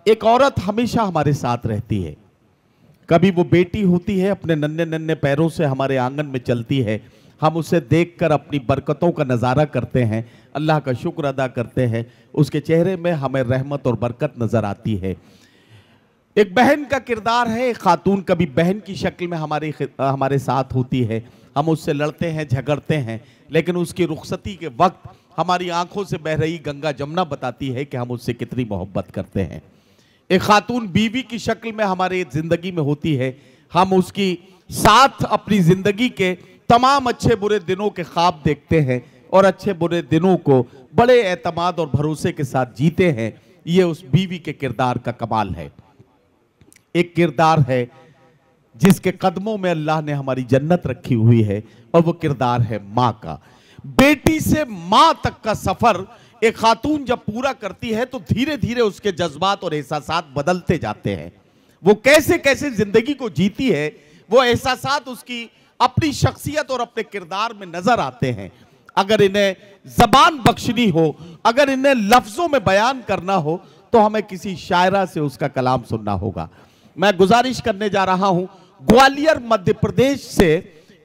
एक औरत हमेशा हमारे साथ रहती है। कभी वो बेटी होती है, अपने नन्हे नन्हे पैरों से हमारे आंगन में चलती है, हम उसे देखकर अपनी बरकतों का नज़ारा करते हैं, अल्लाह का शुक्र अदा करते हैं, उसके चेहरे में हमें रहमत और बरकत नज़र आती है। एक बहन का किरदार है, एक खातून कभी बहन की शक्ल में हमारे साथ होती है, हम उससे लड़ते हैं, झगड़ते हैं, लेकिन उसकी रुखसती के वक्त हमारी आंखों से बह रही गंगा जमुना बताती है कि हम उससे कितनी मोहब्बत करते हैं। एक खातून बीवी की शक्ल में हमारे ज़िंदगी में होती है, हम उसकी साथ अपनी ज़िंदगी के तमाम अच्छे बुरे दिनों के ख्वाब देखते हैं और अच्छे बुरे दिनों को बड़े एतमाद और भरोसे के साथ जीते हैं। ये उस बीवी के किरदार का कमाल है। एक किरदार है जिसके कदमों में अल्लाह ने हमारी जन्नत रखी हुई है, और वो किरदार है माँ का। बेटी से माँ तक का सफर एक खातून जब पूरा करती है तो धीरे धीरे उसके जज्बात और एहसासात बदलते जाते हैं। वो कैसे कैसे जिंदगी को जीती है, वो एहसासात उसकी अपनी शख्सियत और अपने किरदार में नजर आते हैं। अगर इन्हें जबान बख्शनी हो, अगर इन्हें लफ्जों में बयान करना हो, तो हमें किसी शायरा से उसका कलाम सुनना होगा। मैं गुजारिश करने जा रहा हूं ग्वालियर मध्य प्रदेश से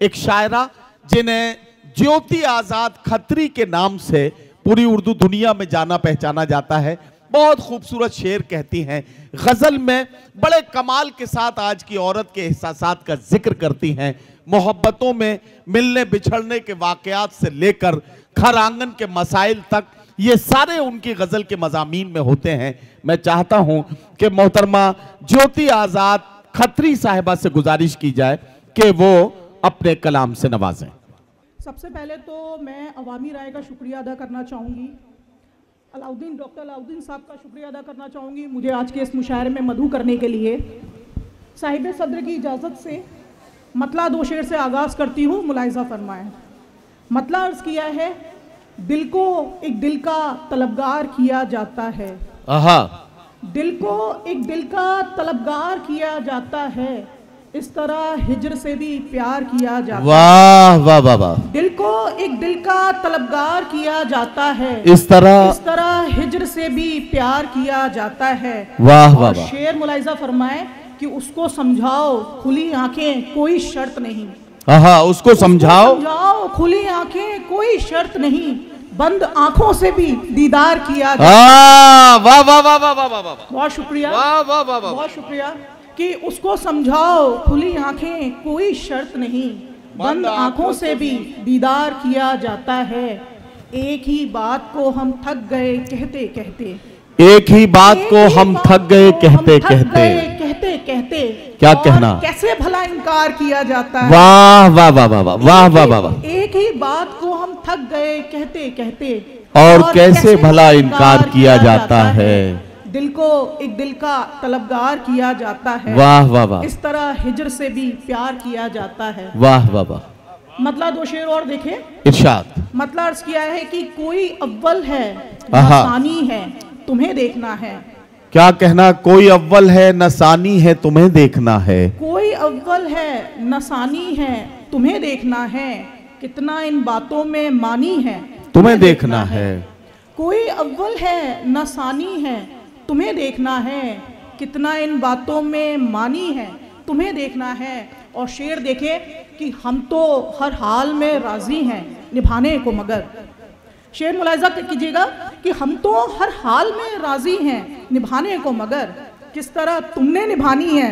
एक शायरा, जिन्हें ज्योति आजाद खत्री के नाम से पूरी उर्दू दुनिया में जाना पहचाना जाता है। बहुत खूबसूरत शेर कहती हैं, गजल में बड़े कमाल के साथ आज की औरत के एहसासात का जिक्र करती हैं। मोहब्बतों में मिलने बिछड़ने के वाकयात से लेकर घर आंगन के मसाइल तक, ये सारे उनकी गजल के मज़ामीन में होते हैं। मैं चाहता हूं कि मोहतरमा ज्योति आजाद खत्री साहिबा से गुजारिश की जाए कि वो अपने कलाम से नवाजें। सबसे पहले तो मैं अवामी राय का शुक्रिया अदा करना चाहूँगी, डॉक्टर अलाउद्दीन साहब का शुक्रिया अदा करना चाहूँगी मुझे आज के इस मुशायरे में मदऊ करने के लिए। साहिब सदर की इजाज़त से मतला दो शेर से आगाज़ करती हूँ, मुलाहिज़ा फरमाएं। मतला अर्ज़ किया है, दिल को एक दिल का तलबगार किया जाता है, दिल को एक दिल का तलबगार किया जाता है, इस तरह हिज्र से भी प्यार किया जाता है। वाह वाह वाह वाह। दिल को एक दिल का तलबगार किया जाता है, इस तरह हिज्र से भी प्यार किया जाता है। वाह वाह वाह। शेर मुलाहिज़ा फरमाए कि उसको समझाओ खुली आंखें कोई शर्त नहीं। उसको समझाओ खुली आंखें कोई शर्त नहीं, बंद आंखों से भी दीदार किया जाता है। वाह वाह वाह वाह वाह वाह। बहुत शुक्रिया, वाह वाह वाह वाह। बहुत शुक्रिया कि उसको समझाओ खुली आंखें कोई शर्त नहीं, बंद आंखों से भी दीदार किया जाता है। एक ही बात को हम थक गए कहते कहते, एक ही बात को हम थक गए कहते कहते क्या कहना, कैसे भला इनकार किया जाता है। वाह वाह वाह वाह वाह वाह वाह। एक ही बात को हम थक गए कहते कहते, और कैसे भला इनकार किया जाता है। दिल को एक दिल का तलबगार किया जाता है। वाह वाह वाह। इस तरह हिज्र से भी प्यार किया जाता है। वाह वाह वाह। मतलब दो शेर और देखे, इरशाद। मतलब अर्ज किया है कि कोई अव्वल है न सानी है, तुम्हें देखना है। क्या कहना, कोई अव्वल है न सानी है, तुम्हें देखना है। कोई अव्वल है न सानी है, तुम्हें देखना है, कितना इन बातों में मानी है, तुम्हें देखना है। कोई अव्वल है न सानी है, तुम्हें देखना है, कितना इन बातों में मानी है, तुम्हें देखना है। और शेर देखे कि हम तो हर हाल में राजी हैं निभाने को मगर। शेर मुलाहिज़ा कीजिएगा कि हम तो हर हाल में राजी हैं निभाने को मगर, किस तरह तुमने निभानी है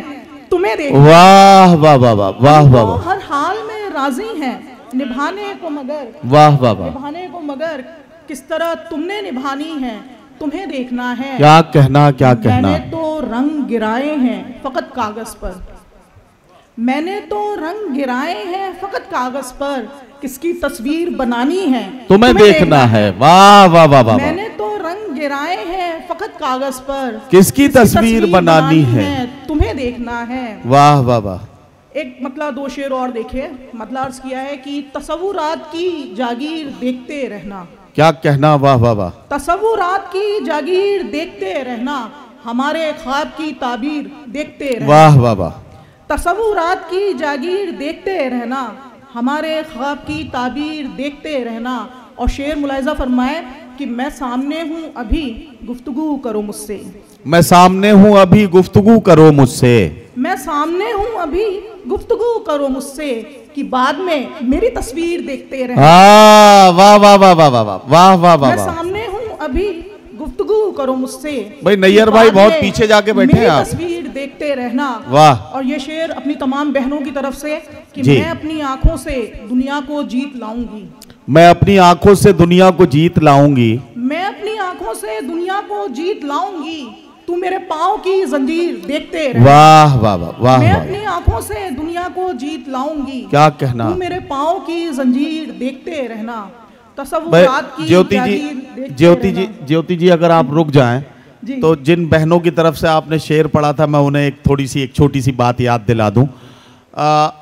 तुम्हें देखना। वाह वाह वाह वाह वाह वाह। हर हाल में राजी हैं निभाने को मगर, वाह वाह वाह। निभाने को मगर, किस तरह तुमने निभानी है तुम्हें देखना है। क्या कहना, क्या कहना। मैंने तो रंग गिराए हैं फकत कागज पर, मैंने तो रंग गिराए हैं फकत कागज पर, किसकी तस्वीर बनानी है तुम्हें देखना है। वाह वाह वाह वाह। मैंने तो रंग गिराए हैं फकत कागज पर, किसकी तस्वीर बनानी है तुम्हें देखना है। वाह वाह वाह। एक मतलब दो शेर और देखे, मतलब अर्ज किया है कि तसव्वुरात की जागीर देखते रहना। क्या कहना, वाह वाह वाह। तसव्वुरात की जागीर देखते रहना, हमारे ख्वाब की ताबीर देखते रहना। वाह वाह वाह। तसव्वुरात की जागीर देखते रहना, हमारे ख्वाब की ताबीर देखते रहना। और शेर मुलाहिज़ा फरमाए कि मैं सामने हूँ अभी गुफ्तगू करो मुझसे। मैं सामने हूँ अभी गुफ्तगू करो मुझसे। मैं सामने हूँ अभी गुफ्तगू करो मुझसे कि बाद में मेरी तस्वीर देखते रहे। वाह वाह वाह वाह वाह वाह वाह वाह वाह। मैं सामने हूँ अभी गुफ्तगू करो मुझसे। भाई नैयर भाई बहुत पीछे जाके बैठे हैं आप। तस्वीर देखते रहना। वाह। और ये शेर अपनी तमाम बहनों की तरफ से कि जी। मैं अपनी आंखों से दुनिया को जीत लाऊंगी। मैं अपनी आंखों से दुनिया को जीत लाऊंगी। मैं अपनी आंखों से दुनिया को जीत लाऊंगी। तू मेरे पाँव की जंजीर देखते रह। वाह वाह वाह वाह। मैं अपनी आंखों से दुनिया को जीत लाऊंगी। क्या कहना। तू मेरे पाँव की जंजीर देखते रहना। तसव्वुरात की ज्योति जी अगर आप रुक जाएं तो जिन बहनों की तरफ से आपने शेर पढ़ा था मैं उन्हें एक छोटी सी बात याद दिला दूं।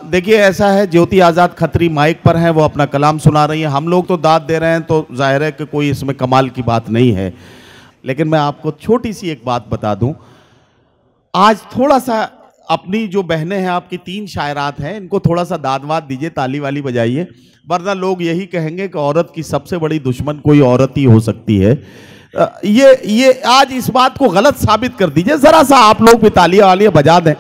देखिए ऐसा है, ज्योति आज़ाद खत्री माइक पर हैं, वो अपना कलाम सुना रही हैं, हम लोग तो दाद दे रहे हैं, तो जाहिर है कि कोई इसमें कमाल की बात नहीं है। लेकिन मैं आपको छोटी सी एक बात बता दूं, आज थोड़ा सा अपनी जो बहनें हैं आपकी 3 शायरात हैं, इनको थोड़ा सा दाद दीजिए, ताली वाली बजाइए, वरना लोग यही कहेंगे कि औरत की सबसे बड़ी दुश्मन कोई औरत ही हो सकती है। ये आज इस बात को गलत साबित कर दीजिए, जरा सा आप लोग भी तालियां वालियां बजा दें,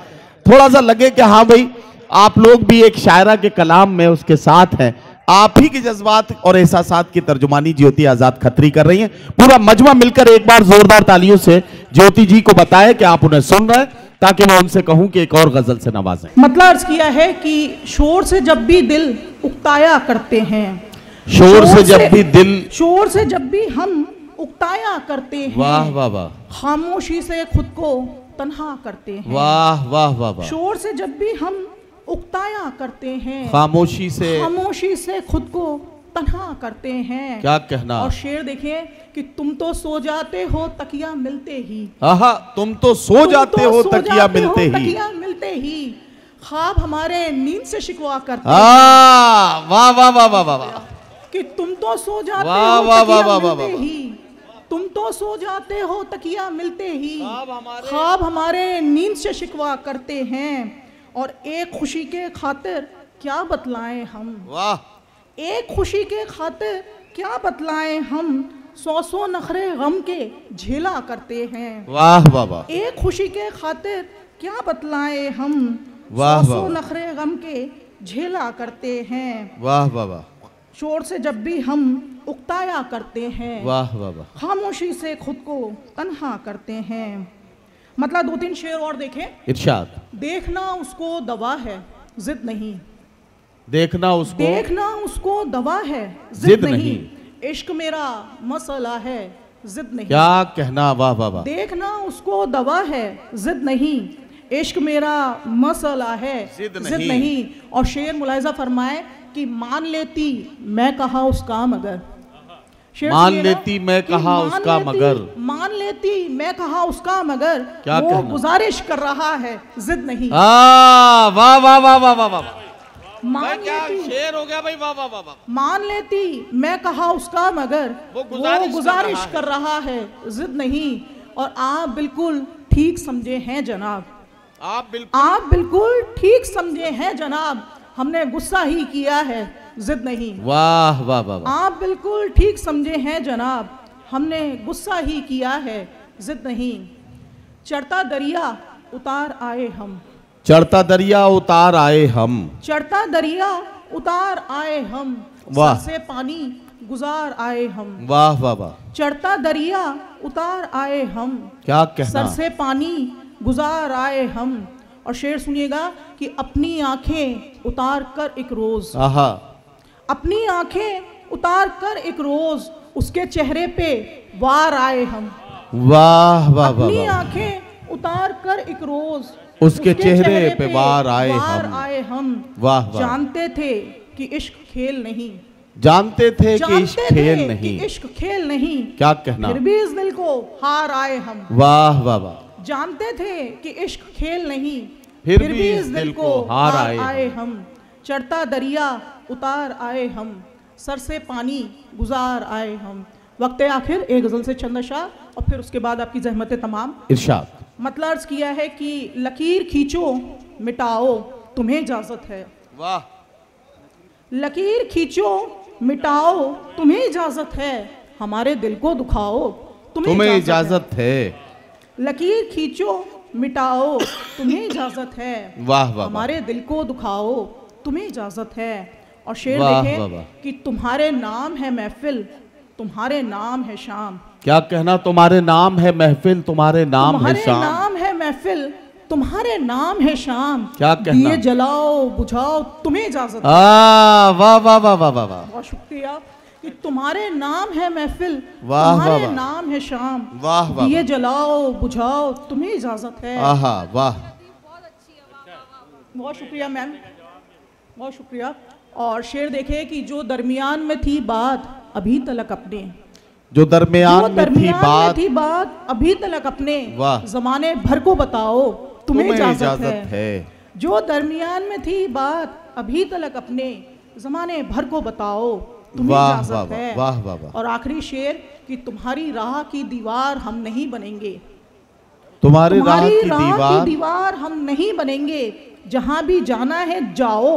थोड़ा सा लगे कि हाँ भाई आप लोग भी एक शायरा के कलाम में उसके साथ हैं। आप ही के जज्बात और एहसासात की तर्जुमानी ज्योति आज़ाद खत्री कर रही हैं। पूरा मजमा मिलकर एक बार जोरदार तालियों से ज्योति जी को बताएं कि आप उन्हें सुन रहे हैं, ताकि मैं उनसे कहूं कि एक और गजल से नवाजें। मतलब अर्ज किया है कि शोर से जब भी दिल उकताया करते हैं, शोर से जब भी हम उकताया करते हैं, वाह वाह वाह, खामोशी से खुद को तन्हा करते हैं। वाह वाह वाह वाह। शोर से जब भी हम उकताया करते हैं, खामोशी से खुद को तन्हा करते हैं। क्या कहना। और शेर देखिए कि तुम तो सो जाते हो तकिया मिलते ही। तुम तो सो जाते हो तकिया मिलते ही, ख्वाब हमारे नींद से शिकवा करते हैं। वाह वाह वाह वाह वाह। कि तुम तो सो जाते हो तकिया मिलते ही, तुम तो सो जाते हो तकिया मिलते ही, ख्वाब हमारे नींद से शिकवा करते हैं। और एक खुशी के खातिर क्या बतलाएं हम, वाह, एक खुशी के खातिर क्या बतलाएं हम, 100 नखरे गम के झेला करते हैं। वाह वाह वाह। एक खुशी के खातिर क्या बतलाएं हम, 100 नखरे गम के झेला करते हैं। वाह वाह वाह। शोर से जब भी हम उकताया करते हैं, वाह वाह वाह, खामोशी से खुद को तन्हा करते हैं। मतलब 2-3 शेर और देखें। इरशाद। देखना उसको दवा है जिद नहीं, देखना उसको दवा है जिद नहीं, इश्क मेरा मसला है जिद नहीं। क्या कहना। वाह वाह वाह। देखना उसको दवा है जिद नहीं, इश्क मेरा मसला है जिद नहीं। और शेर मुलाहिजा फरमाए कि मान लेती मैं कहा उसका मगर, मान लेती मैं कहा उसका मगर, मान लेती मैं कहा उसका मगर, क्या वो कहना। गुजारिश कर रहा है जिद नहीं। वाह वाह वाह वाह वाह वाह। मान लेती, शेर हो गया भाई, वाह वाह वाह। मान लेती मैं कहा उसका मगर, वो गुजारिश कर रहा है जिद नहीं। और आप बिल्कुल ठीक समझे हैं जनाब, आप बिल्कुल ठीक समझे हैं जनाब, हमने गुस्सा ही किया है जिद नहीं। वाह वाह वाह। आप बिल्कुल ठीक समझे हैं जनाब, हमने गुस्सा ही किया है जिद नहीं। चढ़ता दरिया उतार आए हम, चढ़ता दरिया उतार आए हम, चढ़ता दरिया उतार आए हम, वाह, सर से पानी गुजार आए हम। वाह वाह वाह। चढ़ता दरिया उतार आए हम, क्या कहना। सर से पानी गुजार आए हम। और शेर सुनिएगा कि अपनी आंखें उतार कर एक रोज, अपनी आंखें उतार कर एक रोज, उसके चेहरे पे वार आए हम। वाह वाह वाह। अपनी आंखें उतार कर एक रोज, उसके चेहरे पे वार आए हम। वाह। जानते थे कि इश्क खेल नहीं, जानते थे कि इश्क खेल नहीं, इश्क खेल नहीं। क्या कहना। फिर भी इस दिल को हार आए हम। वाह वाह वाह। जानते थे कि इश्क खेल नहीं, फिर भी इस दिल को हार आए हम। चढ़ता दरिया उतार आए हम, सर से पानी गुजार आए हम। वक्त आखिर एक गजल से चंद अशआर और फिर उसके बाद आपकी ज़हमतें तमाम। इरशाद। मतलब अर्ज किया है कि लकीर खींचो मिटाओ तुम्हें इजाजत है। वाह। लकीर खींचो मिटाओ तुम्हें इजाजत है, हमारे दिल को दुखाओ, तुम्हें इजाजत है। लकीर खींचो मिटाओ, तुम्हें इजाजत है। वाह वाह। हमारे दिल को दुखाओ, तुम्हें इजाजत है। और शेर वाह, देखें वाह, वाह। कि तुम्हारे नाम है महफिल, तुम्हारे नाम है शाम। क्या कहना, तुम्हारे नाम है महफिल, तुम्हारे नाम है तुम्हारे शाम। नाम है महफिल, तुम्हारे नाम है शाम। क्या कहना? दिए जलाओ बुझाओ, तुम्हें इजाजत है। वाह वाह वाह वाह वाह वाह। बहुत शुक्रिया कि तुम्हारे नाम है महफिल, वाह, तुम्हारे वाह, वाह। नाम है शाम। वाह वाह। दिए जलाओ बुझाओ, तुम्हें इजाजत है। आहा वाह। बहुत शुक्रिया मैम, बहुत शुक्रिया। और शेर देखे कि जो दरमियान में थी बात अभी तलक अपने, जो दरमियान में थी बात अभी तलक अपने, वाह। जमाने भर को बताओ, तुम्हें इजाजत है। जो दरमियान में थी बात अभी तलक अपने, जमाने भर को बताओ, तुम्हें वाह इजाजत वाह है। वाह वाह वाह। और आखिरी शेर कि तुम्हारी राह की दीवार हम नहीं बनेंगे, तुम्हारी राह की दीवार हम नहीं बनेंगे। जहां भी जाना है जाओ,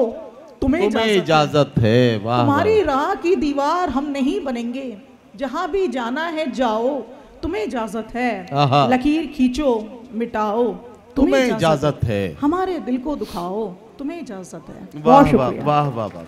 तुम्हें इजाजत है। वाह। तुम्हारी राह की दीवार हम नहीं बनेंगे, जहां भी जाना है जाओ, तुम्हें इजाजत है। लकीर खींचो मिटाओ, तुम्हें इजाजत है। हमारे दिल को दुखाओ, तुम्हें इजाजत है। वाह वाह वाह वाह।